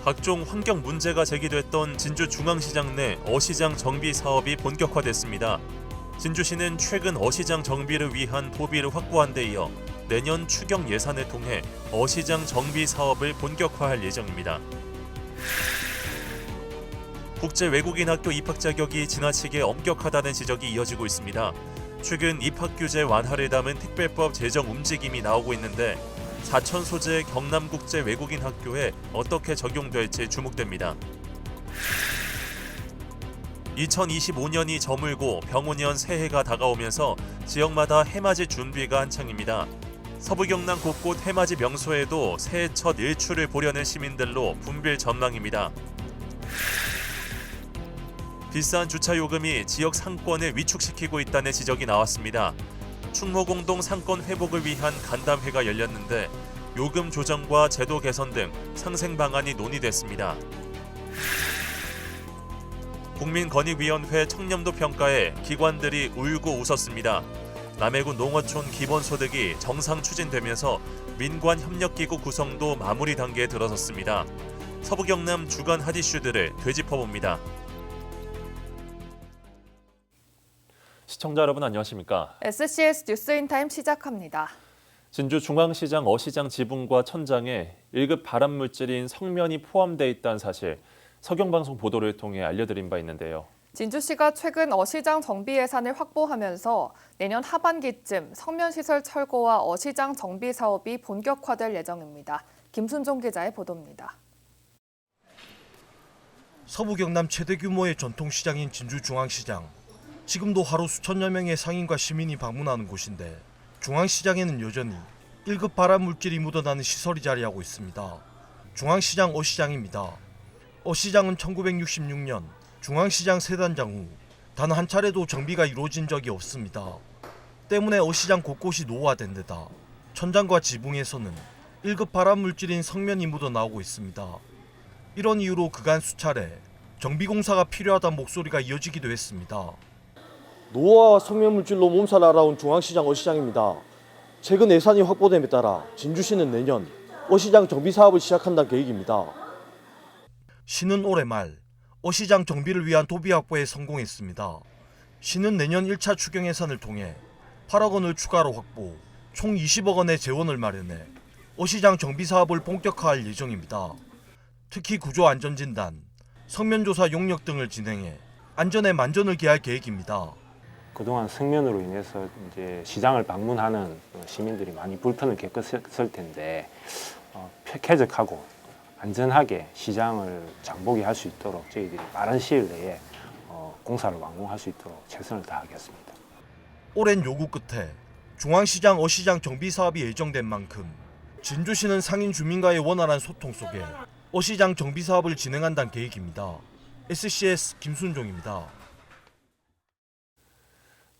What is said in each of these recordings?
각종 환경 문제가 제기됐던 진주중앙시장 내 어시장 정비 사업이 본격화됐습니다. 진주시는 최근 어시장 정비를 위한 도비를 확보한 데 이어 내년 추경 예산을 통해 어시장 정비 사업을 본격화할 예정입니다. 국제 외국인 학교 입학 자격이 지나치게 엄격하다는 지적이 이어지고 있습니다. 최근 입학 규제 완화를 담은 특별법 제정 움직임이 나오고 있는데 사천 소재 경남국제 외국인 학교에 어떻게 적용될지 주목됩니다. 2025년이 저물고 병오년 새해가 다가오면서 지역마다 해맞이 준비가 한창입니다. 서부 경남 곳곳 해맞이 명소에도 새해 첫 일출을 보려는 시민들로 붐빌 전망입니다. 비싼 주차 요금이 지역 상권을 위축시키고 있다는 지적이 나왔습니다. 충무공동 상권 회복을 위한 간담회가 열렸는데 요금 조정과 제도 개선 등 상생 방안이 논의됐습니다. 국민권익위원회 청렴도 평가에 기관들이 울고 웃었습니다. 남해군 농어촌 기본소득이 정상 추진되면서 민관협력기구 구성도 마무리 단계에 들어섰습니다. 서부 경남 주간 핫 이슈들을 되짚어봅니다. 시청자 여러분 안녕하십니까? SCS 뉴스인타임 시작합니다. 진주중앙시장 어시장 지붕과 천장에 1급 발암물질인 성면이 포함되어 있다는 사실, 서경방송 보도를 통해 알려드린 바 있는데요. 진주시가 최근 어시장 정비 예산을 확보하면서 내년 하반기쯤 성면시설 철거와 어시장 정비 사업이 본격화될 예정입니다. 김순종 기자의 보도입니다. 서부 경남 최대 규모의 전통시장인 진주중앙시장. 지금도 하루 수천여 명의 상인과 시민이 방문하는 곳인데 중앙시장에는 여전히 1급 발암물질이 묻어나는 시설이 자리하고 있습니다. 중앙시장 어시장입니다. 어시장은 1966년 중앙시장 세단장 후 단 한 차례도 정비가 이루어진 적이 없습니다. 때문에 어시장 곳곳이 노후화된 데다 천장과 지붕에서는 1급 발암물질인 성면이 묻어나오고 있습니다. 이런 이유로 그간 수차례 정비공사가 필요하다는 목소리가 이어지기도 했습니다. 노후와 성면물질로 몸살 알아온 중앙시장 어시장입니다. 최근 예산이 확보됨에 따라 진주시는 내년 어시장 정비 사업을 시작한다는 계획입니다. 시는 올해 말 어시장 정비를 위한 도비 확보에 성공했습니다. 시는 내년 1차 추경 예산을 통해 8억 원을 추가로 확보, 총 20억 원의 재원을 마련해 어시장 정비 사업을 본격화할 예정입니다. 특히 구조안전진단, 성면조사 용역 등을 진행해 안전에 만전을 기할 계획입니다. 그동안 성면으로 인해서 이제 시장을 방문하는 시민들이 많이 불편을 겪었을 텐데 쾌적하고 안전하게 시장을 장보기 할 수 있도록 저희들이 빠른 시일 내에 공사를 완공할 수 있도록 최선을 다하겠습니다. 오랜 요구 끝에 중앙시장 어시장 정비 사업이 예정된 만큼 진주시는 상인 주민과의 원활한 소통 속에 어시장 정비 사업을 진행한다는 계획입니다. SCS 김순종입니다.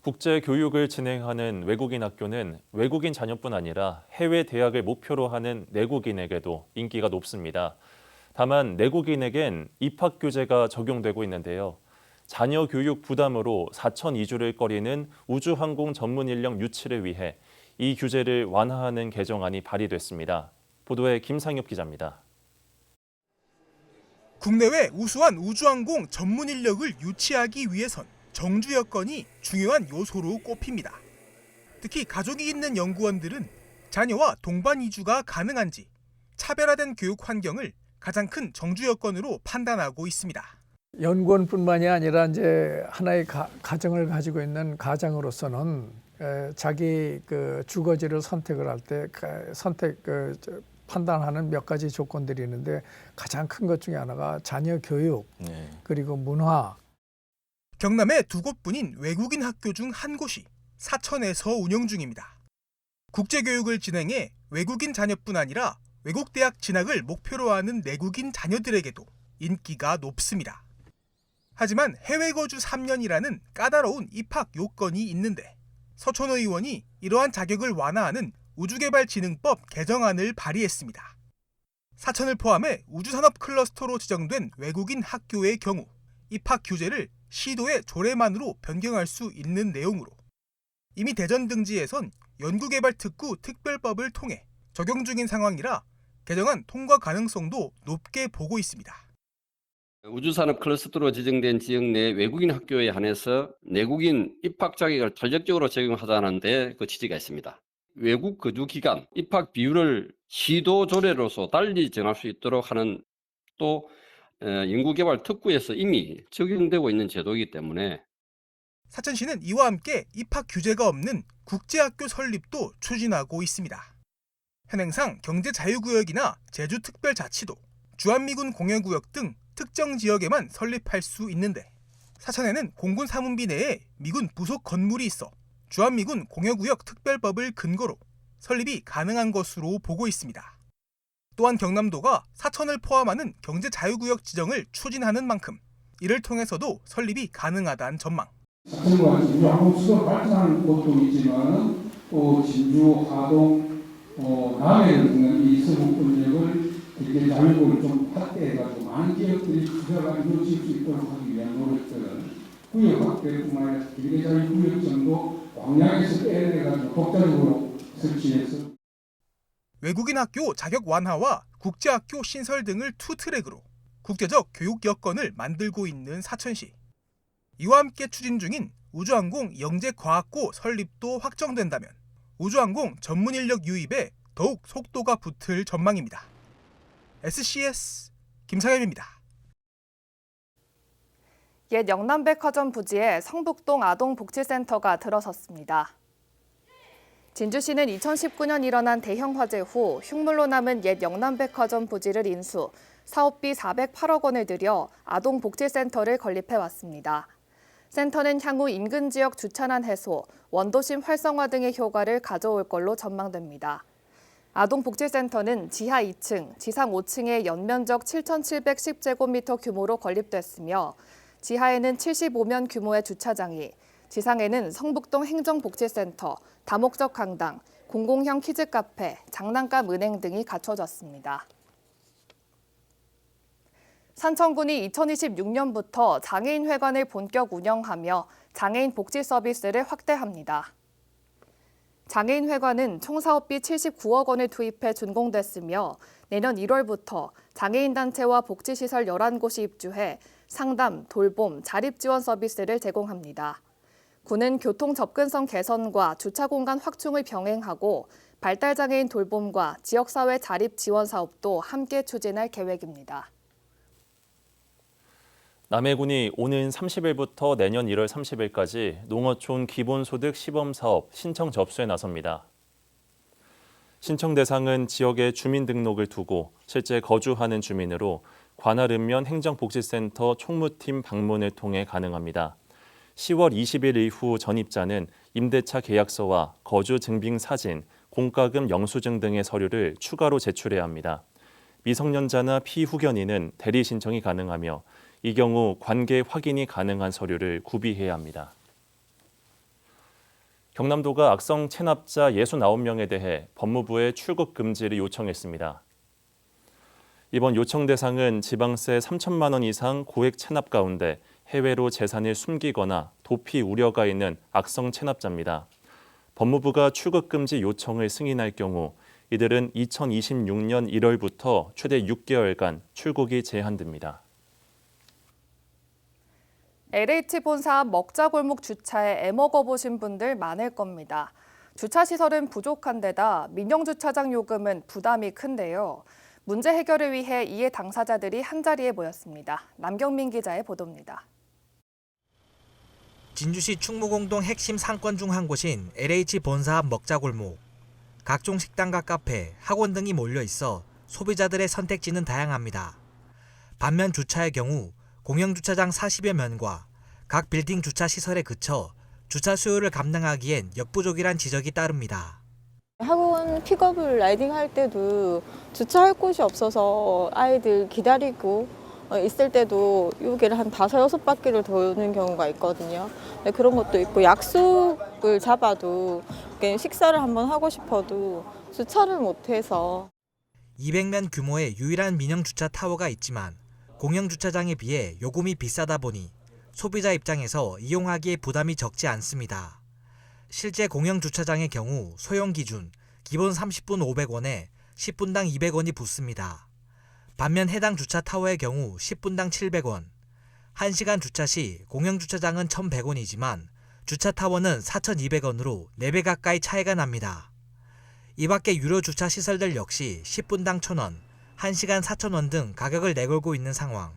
국제 교육을 진행하는 외국인 학교는 외국인 자녀뿐 아니라 해외 대학을 목표로 하는 내국인에게도 인기가 높습니다. 다만 내국인에겐 입학 규제가 적용되고 있는데요. 자녀 교육 부담으로 사천 이주를 꺼리는 우주항공 전문 인력 유치를 위해 이 규제를 완화하는 개정안이 발의됐습니다. 보도에 김상엽 기자입니다. 국내외 우수한 우주항공 전문 인력을 유치하기 위해선 정주 여건이 중요한 요소로 꼽힙니다. 특히 가족이 있는 연구원들은 자녀와 동반 이주가 가능한지 차별화된 교육 환경을 가장 큰 정주 여건으로 판단하고 있습니다. 연구원뿐만이 아니라 이제 하나의 가정을 가지고 있는 가장으로서는 자기 그 주거지를 선택을 할 때 판단하는 몇 가지 조건들이 있는데 가장 큰 것 중에 하나가 자녀 교육, 그리고 문화. 경남의 두 곳뿐인 외국인 학교 중 한 곳이 사천에서 운영 중입니다. 국제교육을 진행해 외국인 자녀뿐 아니라 외국 대학 진학을 목표로 하는 내국인 자녀들에게도 인기가 높습니다. 하지만 해외 거주 3년이라는 까다로운 입학 요건이 있는데 서촌 의원이 이러한 자격을 완화하는 우주개발진흥법 개정안을 발의했습니다. 사천을 포함해 우주산업 클러스터로 지정된 외국인 학교의 경우 입학 규제를 시도의 조례만으로 변경할 수 있는 내용으로 이미 대전 등지에선 연구개발특구 특별법을 통해 적용 중인 상황이라 개정안 통과 가능성도 높게 보고 있습니다. 우주산업 클러스터로 지정된 지역 내 외국인 학교에 한해서 내국인 입학 자격을 탄력적으로 적용하자는 데 그 취지가 있습니다. 외국 거주 기간, 입학 비율을 시도 조례로서 달리 정할 수 있도록 하는 또 연구개발 특구에서 이미 적용되고 있는 제도이기 때문에 사천시는 이와 함께 입학 규제가 없는 국제학교 설립도 추진하고 있습니다. 현행상 경제자유구역이나 제주특별자치도, 주한미군 공여구역 등 특정 지역에만 설립할 수 있는데 사천에는 공군 사문비 내에 미군 부속 건물이 있어 주한미군 공여구역 특별법을 근거로 설립이 가능한 것으로 보고 있습니다. 또한 경남도가 사천을 포함하는 경제자유구역 지정을 추진하는 만큼 이를 통해서도 설립이 가능하다는 전망. 사천과 진주 항공수도 발전하는 곳도 있지만 또 진주, 하동, 남해를 듣는 이 서북권역을 경제자유구를 좀 확대해가지고 많은 지역들이 투자가 이루어질 수 있도록 하기 위한 노력들은 구역 확대뿐만 아니라 경제자유구역정도 광양에서 빼내가지고 독자적으로 설치해서 외국인 학교 자격 완화와 국제학교 신설 등을 투 트랙으로 국제적 교육 여건을 만들고 있는 사천시. 이와 함께 추진 중인 우주항공 영재과학고 설립도 확정된다면 우주항공 전문 인력 유입에 더욱 속도가 붙을 전망입니다. SCS 김상엽입니다. 옛 영남백화점 부지에 성북동 아동복지센터가 들어섰습니다. 진주시는 2019년 일어난 대형 화재 후 흉물로 남은 옛 영남백화점 부지를 인수, 사업비 408억 원을 들여 아동복지센터를 건립해왔습니다. 센터는 향후 인근 지역 주차난 해소, 원도심 활성화 등의 효과를 가져올 걸로 전망됩니다. 아동복지센터는 지하 2층, 지상 5층의 연면적 7,710제곱미터 규모로 건립됐으며 지하에는 75면 규모의 주차장이, 지상에는 성북동 행정복지센터, 다목적 강당, 공공형 키즈카페, 장난감 은행 등이 갖춰졌습니다. 산청군이 2026년부터 장애인회관을 본격 운영하며 장애인 복지 서비스를 확대합니다. 장애인회관은 총 사업비 79억 원을 투입해 준공됐으며 내년 1월부터 장애인단체와 복지시설 11곳이 입주해 상담, 돌봄, 자립지원 서비스를 제공합니다. 군은 교통 접근성 개선과 주차 공간 확충을 병행하고 발달장애인 돌봄과 지역사회 자립 지원 사업도 함께 추진할 계획입니다. 남해군이 오는 30일부터 내년 1월 30일까지 농어촌 기본소득 시범사업 신청 접수에 나섭니다. 신청 대상은 지역의 주민등록을 두고 실제 거주하는 주민으로 관할 읍면 행정복지센터 총무팀 방문을 통해 가능합니다. 10월 20일 이후 전입자는 임대차 계약서와 거주 증빙 사진, 공과금 영수증 등의 서류를 추가로 제출해야 합니다. 미성년자나 피후견인은 대리 신청이 가능하며 이 경우 관계 확인이 가능한 서류를 구비해야 합니다. 경남도가 악성 체납자 69명에 대해 법무부에 출국 금지를 요청했습니다. 이번 요청 대상은 지방세 3천만 원 이상 고액 체납 가운데 해외로 재산을 숨기거나 도피 우려가 있는 악성 체납자입니다. 법무부가 출국 금지 요청을 승인할 경우 이들은 2026년 1월부터 최대 6개월간 출국이 제한됩니다. LH 본사 앞 먹자골목 주차에 애먹어 보신 분들 많을 겁니다. 주차시설은 부족한 데다 민영주차장 요금은 부담이 큰데요. 문제 해결을 위해 이해 당사자들이 한자리에 모였습니다. 남경민 기자의 보도입니다. 진주시 충무공동 핵심 상권 중 한 곳인 LH 본사 앞 먹자골목. 각종 식당과 카페, 학원 등이 몰려 있어 소비자들의 선택지는 다양합니다. 반면 주차의 경우 공영주차장 40여 면과 각 빌딩 주차 시설에 그쳐 주차 수요를 감당하기엔 역부족이란 지적이 따릅니다. 학원 픽업을 라이딩할 때도 주차할 곳이 없어서 아이들 기다리고 있을 때도 여기를 한 5, 6바퀴를 도는 경우가 있거든요. 그런 것도 있고 약속을 잡아도 식사를 한번 하고 싶어도 주차를 못해서 200면 규모의 유일한 민영주차 타워가 있지만 공영주차장에 비해 요금이 비싸다 보니 소비자 입장에서 이용하기에 부담이 적지 않습니다. 실제 공영주차장의 경우 소형 기준 기본 30분 500원에 10분당 200원이 붙습니다. 반면 해당 주차 타워의 경우 10분당 700원, 1시간 주차 시 공영 주차장은 1,100원이지만 주차 타워는 4,200원으로 4배 가까이 차이가 납니다. 이 밖에 유료 주차 시설들 역시 10분당 1,000원, 1시간 4,000원 등 가격을 내걸고 있는 상황.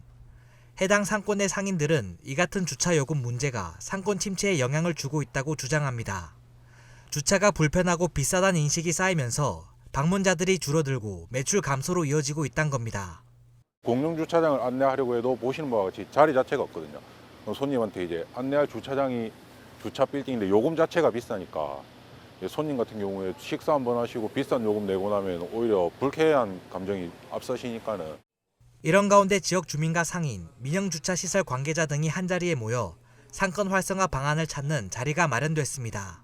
해당 상권의 상인들은 이 같은 주차 요금 문제가 상권 침체에 영향을 주고 있다고 주장합니다. 주차가 불편하고 비싸다는 인식이 쌓이면서 방문자들이 줄어들고 매출 감소로 이어지고 있다는 겁니다. 공영주차장을 안내하려고 해도 보시는 바와 같이 자리 자체가 없거든요. 손님한테 이제 안내할 주차장이 주차 빌딩인데 요금 자체가 비싸니까 손님 같은 경우에 식사 한번 하시고 비싼 요금 내고 나면 오히려 불쾌한 감정이 앞서시니까는. 이런 가운데 지역 주민과 상인, 민영주차시설 관계자 등이 한자리에 모여 상권 활성화 방안을 찾는 자리가 마련됐습니다.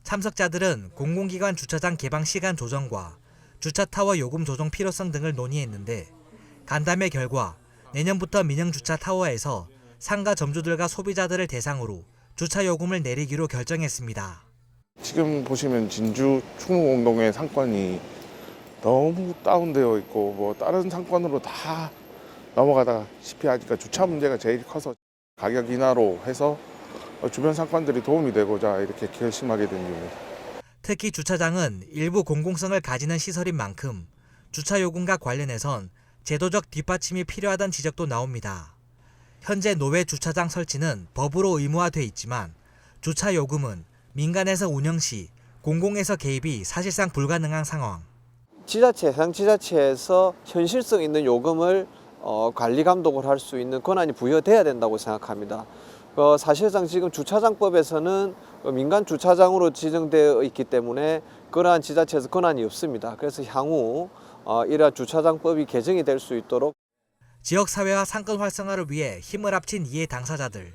참석자들은 공공기관 주차장 개방 시간 조정과 주차타워 요금 조정 필요성 등을 논의했는데 간담회 결과 내년부터 민영주차 타워에서 상가 점주들과 소비자들을 대상으로 주차 요금을 내리기로 결정했습니다. 지금 보시면 진주 충무공동의 상권이 너무 다운되어 있고 뭐 다른 상권으로 다 넘어가다시피 하니까 주차 문제가 제일 커서 가격 인하로 해서 주변 상권들이 도움이 되고자 이렇게 결심하게 된 이유입니다. 특히 주차장은 일부 공공성을 가지는 시설인 만큼 주차 요금과 관련해선 제도적 뒷받침이 필요하다는 지적도 나옵니다. 현재 노외 주차장 설치는 법으로 의무화돼 있지만 주차 요금은 민간에서 운영 시 공공에서 개입이 사실상 불가능한 상황. 지자체, 해상지자체에서 현실성 있는 요금을 관리 감독을 할 수 있는 권한이 부여돼야 된다고 생각합니다. 사실상 지금 주차장법에서는 민간 주차장으로 지정되어 있기 때문에 그러한 지자체에서 권한이 없습니다. 그래서 향후 이러한 주차장법이 개정이 될 수 있도록 지역사회와 상권 활성화를 위해 힘을 합친 이해 당사자들.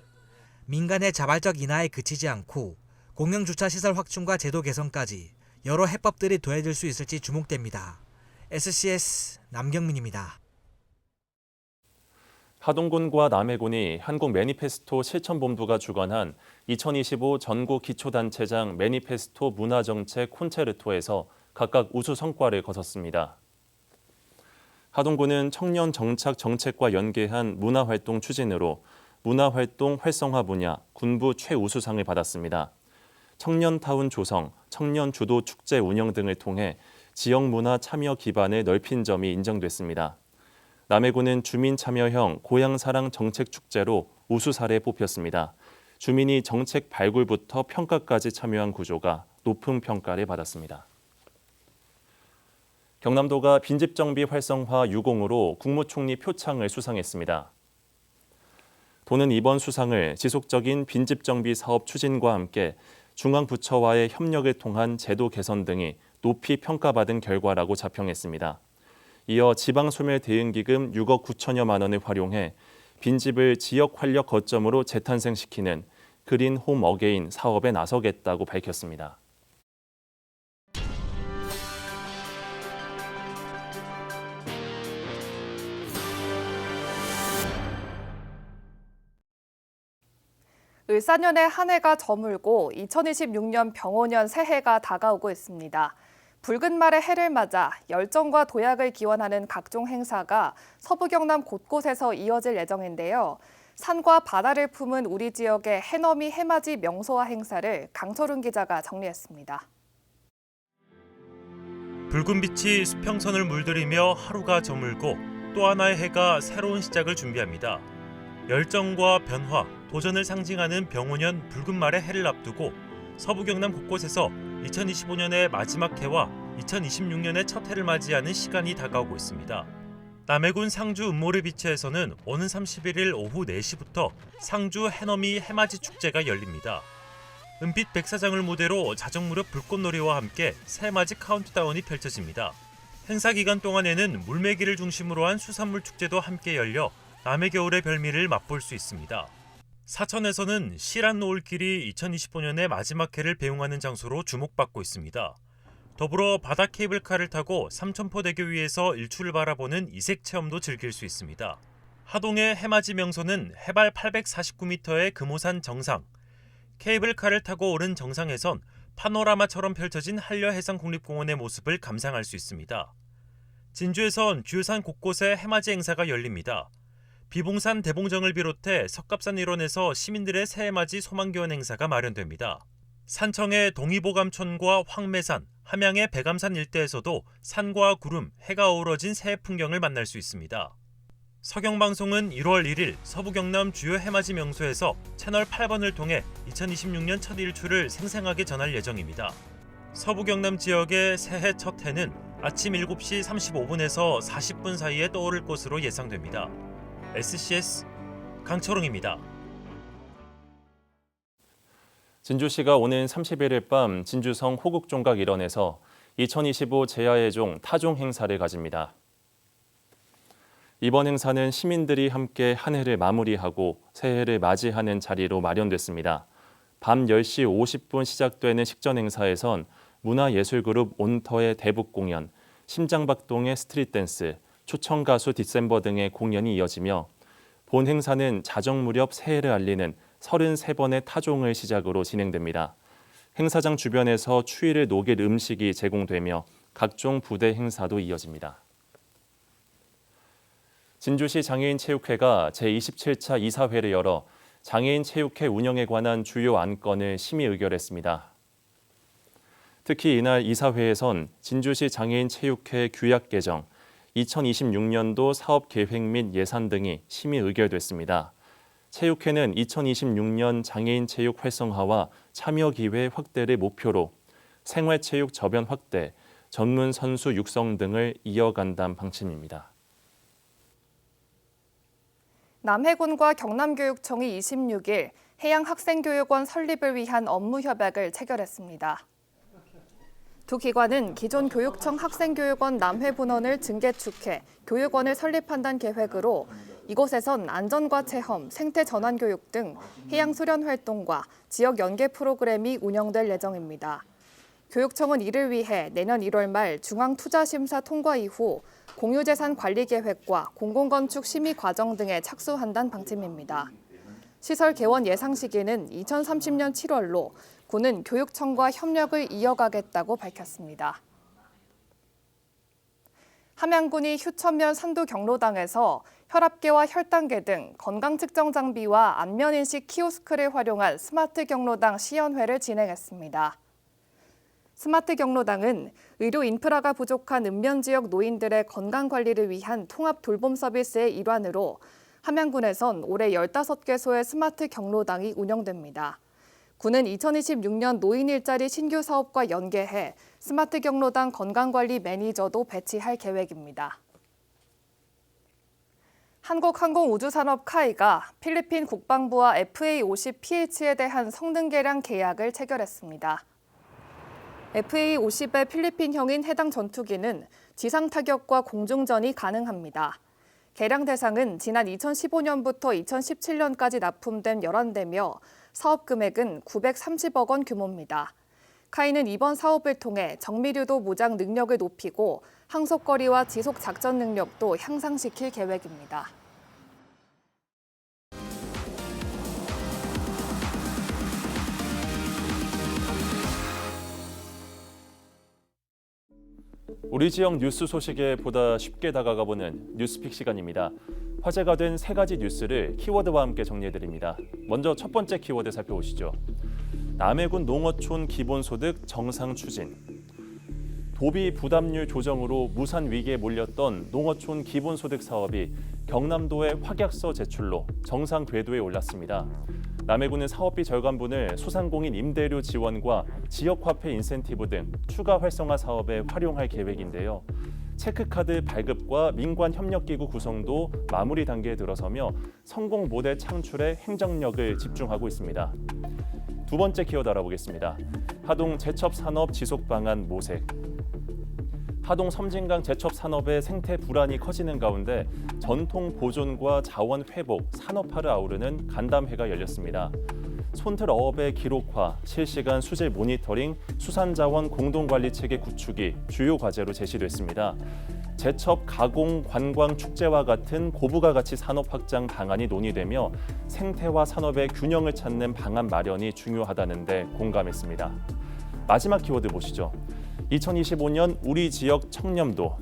민간의 자발적 인하에 그치지 않고 공영주차시설 확충과 제도 개선까지 여러 해법들이 더해질 수 있을지 주목됩니다. SCS 남경민입니다. 하동군과 남해군이 한국 매니페스토 실천본부가 주관한 2025 전국 기초단체장 매니페스토 문화정책 콘체르토에서 각각 우수 성과를 거뒀습니다. 하동군은 청년 정착 정책과 연계한 문화활동 추진으로 문화활동 활성화 분야 군부 최우수상을 받았습니다. 청년타운 조성, 청년 주도 축제 운영 등을 통해 지역 문화 참여 기반을 넓힌 점이 인정됐습니다. 남해군은 주민 참여형 고향사랑 정책 축제로 우수 사례에 뽑혔습니다. 주민이 정책 발굴부터 평가까지 참여한 구조가 높은 평가를 받았습니다. 경남도가 빈집정비 활성화 유공으로 국무총리 표창을 수상했습니다. 도는 이번 수상을 지속적인 빈집정비 사업 추진과 함께 중앙부처와의 협력을 통한 제도 개선 등이 높이 평가받은 결과라고 자평했습니다. 이어 지방소멸대응기금 6억 9천여만 원을 활용해 빈집을 지역 활력 거점으로 재탄생시키는 그린 홈 어게인 사업에 나서겠다고 밝혔습니다. 을사년의 한 해가 저물고 2026년 병오년 새해가 다가오고 있습니다. 붉은 말의 해를 맞아 열정과 도약을 기원하는 각종 행사가 서부 경남 곳곳에서 이어질 예정인데요. 산과 바다를 품은 우리 지역의 해넘이 해맞이 명소화 행사를 강철훈 기자가 정리했습니다. 붉은 빛이 수평선을 물들이며 하루가 저물고 또 하나의 해가 새로운 시작을 준비합니다. 열정과 변화, 도전을 상징하는 병오년 붉은 말의 해를 앞두고 서부 경남 곳곳에서 2025년의 마지막 해와 2026년의 첫 해를 맞이하는 시간이 다가오고 있습니다. 남해군 상주 음모르 비치에서는 오는 31일 오후 4시부터 상주 해넘이 해맞이 축제가 열립니다. 은빛 백사장을 무대로 자정무렵 불꽃놀이와 함께 새맞이 카운트다운이 펼쳐집니다. 행사 기간 동안에는 물메기를 중심으로 한 수산물 축제도 함께 열려 남해 겨울의 별미를 맛볼 수 있습니다. 사천에서는 실한 노을길이 2025년의 마지막 해를 배웅하는 장소로 주목받고 있습니다. 더불어 바다 케이블카를 타고 삼천포대교 위에서 일출을 바라보는 이색 체험도 즐길 수 있습니다. 하동의 해맞이 명소는 해발 849m의 금오산 정상. 케이블카를 타고 오른 정상에선 파노라마처럼 펼쳐진 한려해상국립공원의 모습을 감상할 수 있습니다. 진주에선 주요산 곳곳에 해맞이 행사가 열립니다. 비봉산 대봉정을 비롯해 석갑산 일원에서 시민들의 새해맞이 소망교환 행사가 마련됩니다. 산청의 동의보감촌과 황매산, 함양의 백암산 일대에서도 산과 구름, 해가 어우러진 새해 풍경을 만날 수 있습니다. 서경방송은 1월 1일 서부 경남 주요 해맞이 명소에서 채널 8번을 통해 2026년 첫 일출을 생생하게 전할 예정입니다. 서부 경남 지역의 새해 첫 해는 아침 7시 35분에서 40분 사이에 떠오를 것으로 예상됩니다. SCS 강철웅입니다. 진주시가 오는 31일 밤 진주성 호국종각 일원에서 2025 제야의종 타종 행사를 가집니다. 이번 행사는 시민들이 함께 한 해를 마무리하고 새해를 맞이하는 자리로 마련됐습니다. 밤 10시 50분 시작되는 식전 행사에선 문화예술그룹 온터의 대북 공연, 심장박동의 스트릿 댄스, 초청가수 디셈버 등의 공연이 이어지며 본 행사는 자정 무렵 새해를 알리는 33번의 타종을 시작으로 진행됩니다. 행사장 주변에서 추위를 녹일 음식이 제공되며 각종 부대 행사도 이어집니다. 진주시 장애인체육회가 제27차 이사회를 열어 장애인 체육회 운영에 관한 주요 안건을 심의 의결했습니다. 특히 이날 이사회에선 진주시 장애인체육회 규약 개정, 2026년도 사업 계획 및 예산 등이 심의 의결됐습니다. 체육회는 2026년 장애인 체육 활성화와 참여 기회 확대를 목표로 생활체육 저변 확대, 전문 선수 육성 등을 이어간다는 방침입니다. 남해군과 경남교육청이 26일 해양학생교육원 설립을 위한 업무 협약을 체결했습니다. 두 기관은 기존 교육청 학생교육원 남해분원을 증개축해 교육원을 설립한다는 계획으로 이곳에선 안전과 체험, 생태 전환 교육 등 해양 수련 활동과 지역 연계 프로그램이 운영될 예정입니다. 교육청은 이를 위해 내년 1월 말 중앙투자심사 통과 이후 공유재산 관리 계획과 공공건축 심의 과정 등에 착수한다는 방침입니다. 시설 개원 예상 시기는 2030년 7월로 군은 교육청과 협력을 이어가겠다고 밝혔습니다. 함양군이 휴천면 산도 경로당에서 혈압계와 혈당계 등 건강 측정 장비와 안면 인식 키오스크를 활용한 스마트 경로당 시연회를 진행했습니다. 스마트 경로당은 의료 인프라가 부족한 읍면 지역 노인들의 건강 관리를 위한 통합 돌봄 서비스의 일환으로 함양군에선 올해 15개소의 스마트 경로당이 운영됩니다. 군은 2026년 노인 일자리 신규 사업과 연계해 스마트 경로당 건강관리 매니저도 배치할 계획입니다. 한국항공우주산업 카이가 필리핀 국방부와 FA-50PH에 대한 성능 개량 계약을 체결했습니다. FA-50의 필리핀형인 해당 전투기는 지상 타격과 공중전이 가능합니다. 개량 대상은 지난 2015년부터 2017년까지 납품된 11대며 사업 금액은 930억 원 규모입니다. 카이는 이번 사업을 통해 정밀유도 무장 능력을 높이고 항속거리와 지속 작전 능력도 향상시킬 계획입니다. 우리 지역 뉴스 소식에 보다 쉽게 다가가보는 뉴스픽 시간입니다. 화제가 된 3가지 뉴스를 키워드와 함께 정리해드립니다. 먼저 첫 번째 키워드 살펴보시죠. 남해군 농어촌 기본소득 정상 추진. 도비 부담률 조정으로 무산 위기에 몰렸던 농어촌 기본소득 사업이 경남도의 확약서 제출로 정상 궤도에 올랐습니다. 남해군은 사업비 절감분을 소상공인 임대료 지원과 지역화폐 인센티브 등 추가 활성화 사업에 활용할 계획인데요. 체크카드 발급과 민관협력기구 구성도 마무리 단계에 들어서며 성공 모델 창출에 행정력을 집중하고 있습니다. 두 번째 키워드 알아보겠습니다. 하동 제첩산업 지속방안 모색. 하동 섬진강 제첩 산업의 생태 불안이 커지는 가운데 전통 보존과 자원 회복, 산업화를 아우르는 간담회가 열렸습니다. 손틀 어업의 기록화, 실시간 수질 모니터링, 수산자원 공동관리 체계 구축이 주요 과제로 제시됐습니다. 제첩 가공, 관광, 축제와 같은 고부가 가치 산업 확장 방안이 논의되며 생태와 산업의 균형을 찾는 방안 마련이 중요하다는 데 공감했습니다. 마지막 키워드 보시죠. 2025년 우리 지역 청렴도.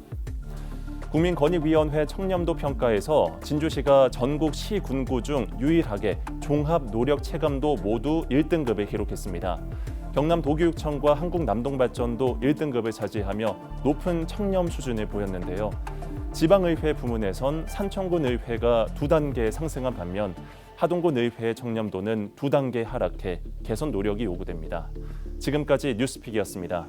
국민권익위원회 청렴도 평가에서 진주시가 전국 시 군구 중 유일하게 종합 노력 체감도 모두 1등급을 기록했습니다. 경남 도교육청과 한국남동발전도 1등급을 차지하며 높은 청렴 수준을 보였는데요. 지방의회 부문에선 산청군 의회가 2단계 상승한 반면 하동군 의회의 청렴도는 2단계 하락해 개선 노력이 요구됩니다. 지금까지 뉴스픽이었습니다.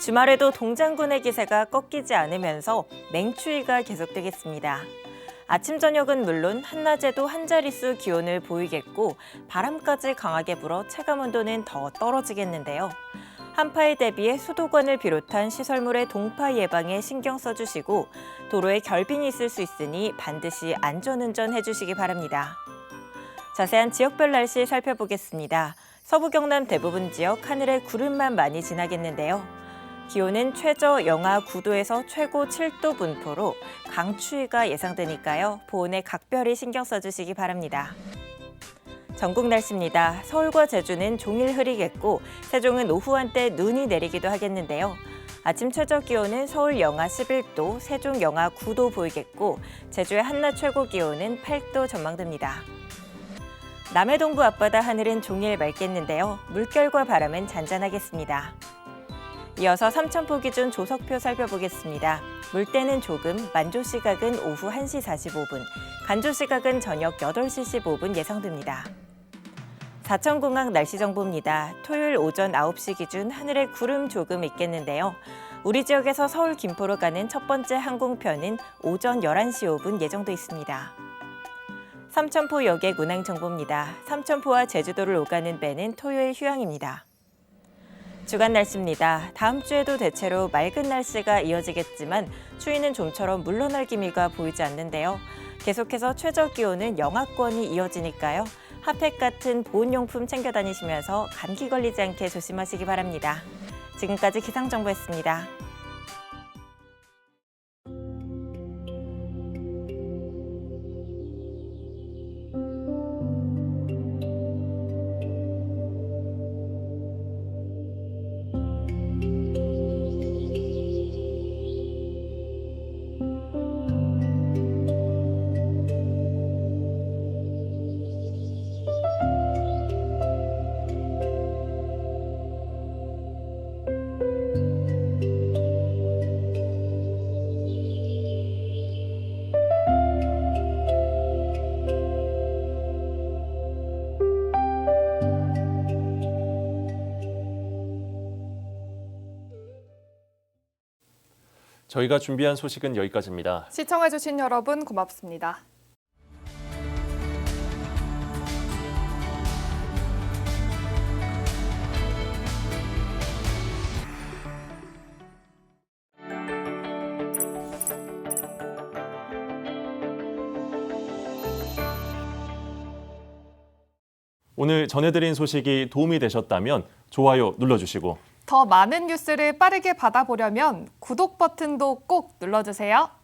주말에도 동장군의 기세가 꺾이지 않으면서 맹추위가 계속되겠습니다. 아침 저녁은 물론 한낮에도 한 자릿수 기온을 보이겠고 바람까지 강하게 불어 체감온도는 더 떨어지겠는데요. 한파에 대비해 수도관을 비롯한 시설물의 동파 예방에 신경 써주시고 도로에 결빙이 있을 수 있으니 반드시 안전운전 해주시기 바랍니다. 자세한 지역별 날씨 살펴보겠습니다. 서부 경남 대부분 지역 하늘에 구름만 많이 지나겠는데요. 기온은 최저 영하 9도에서 최고 7도 분포로 강추위가 예상되니까요. 보온에 각별히 신경 써주시기 바랍니다. 전국 날씨입니다. 서울과 제주는 종일 흐리겠고 세종은 오후 한때 눈이 내리기도 하겠는데요. 아침 최저 기온은 서울 영하 11도, 세종 영하 9도 보이겠고 제주의 한낮 최고 기온은 8도 전망됩니다. 남해 동부 앞바다 하늘은 종일 맑겠는데요. 물결과 바람은 잔잔하겠습니다. 이어서 삼천포 기준 조석표 살펴보겠습니다. 물때는 조금, 만조 시각은 오후 1시 45분, 간조 시각은 저녁 8시 15분 예상됩니다. 사천공항 날씨 정보입니다. 토요일 오전 9시 기준 하늘에 구름 조금 있겠는데요. 우리 지역에서 서울 김포로 가는 첫 번째 항공편은 오전 11시 5분 예정돼 있습니다. 삼천포 여객 운항 정보입니다. 삼천포와 제주도를 오가는 배는 토요일 휴양입니다. 주간 날씨입니다. 다음 주에도 대체로 맑은 날씨가 이어지겠지만 추위는 좀처럼 물러날 기미가 보이지 않는데요. 계속해서 최저 기온은 영하권이 이어지니까요. 핫팩 같은 보온용품 챙겨 다니시면서 감기 걸리지 않게 조심하시기 바랍니다. 지금까지 기상정보였습니다. 저희가 준비한 소식은 여기까지입니다. 시청해주신 여러분 고맙습니다. 오늘 전해드린 소식이 도움이 되셨다면 좋아요 눌러주시고 더 많은 뉴스를 빠르게 받아보려면 구독 버튼도 꼭 눌러주세요.